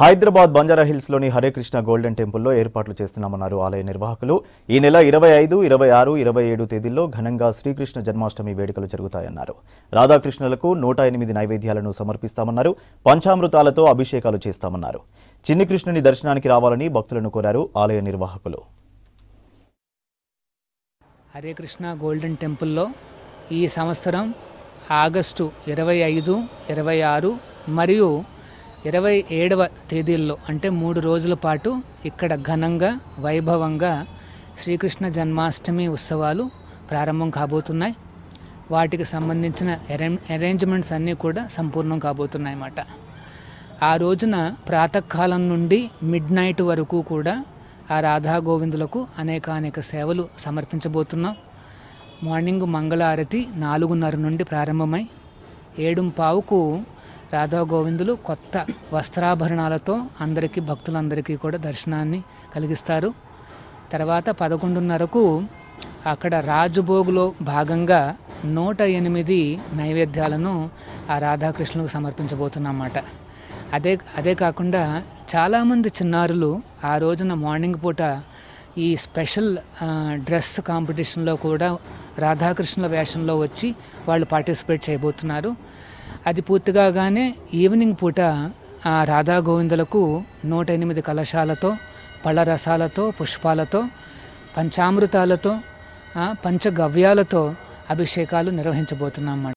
Hyderabad బంజారాహిల్స్లోని Hare Krishna golden టెంపుల్లో ఏర్పాట్లు చేస్తున్నామన్నారు ఆలయ నిర్వాహకులు. ఈ నెల 25, 26, 27 తేదీల్లో ఘనంగా శ్రీకృష్ణ జన్మాష్టమి వేడుకలు జరుగుతాయన్నారు. రాధాకృష్ణులకు 108 నైవేద్యాలను సమర్పిస్తామన్నారు. పంచామృతాలతో అభిషేకాలు చేస్తామన్నారు. చిన్ని కృష్ణుని దర్శనానికి రావాలని భక్తులను కోరారు ఆలయ నిర్వాహకులు. హరే కృష్ణ గోల్డెన్ టెంపుల్లో ఈ సంవత్సరం ఆగస్టు 25, 26 మరియు 27వ తేదీల్లో అంటే 3 రోజుల పాటు ఇక్కడ ఘనంగా వైభవంగా శ్రీకృష్ణ జన్మాష్టమి ఉత్సవాలు ప్రారంభం కాబోతున్నాయి. వాటికి సంబంధించిన అరేంజ్మెంట్స్ అన్నీ కూడా సంపూర్ణం కాబోతున్నాయి అన్నమాట. ఆ రోజున ప్రాతకాలం నుండి మిడ్ నైట్ వరకు కూడా ఆ రాధా గోవిందులకు అనేక సేవలు సమర్పించబోతున్నాం. మార్నింగ్ మంగళారతి 4:30 నుండి ప్రారంభమై 7:15కు రాధా గోవిందులు కొత్త వస్త్రాభరణాలతో భక్తులందరికీ కూడా దర్శనాన్ని కలిగిస్తారు. తర్వాత 11:30కు అక్కడ రాజభోగులో భాగంగా 108 నైవేద్యాలను ఆ రాధాకృష్ణులకు సమర్పించబోతున్నమాట. అదే కాకుండా చాలామంది చిన్నారులు ఆ రోజున మార్నింగ్ పూట ఈ స్పెషల్ డ్రెస్ కాంపిటీషన్లో కూడా రాధాకృష్ణుల వేషంలో వచ్చి వాళ్ళు పార్టిసిపేట్ చేయబోతున్నారు. అది పూర్తిగానే ఈవినింగ్ పూట ఆ రాధా గోవిందులకు 108 కలశాలతో, పళ్ళరసాలతో, పుష్పాలతో, పంచామృతాలతో, పంచగవ్యాలతో అభిషేకాలు నిర్వహించబోతున్నాం.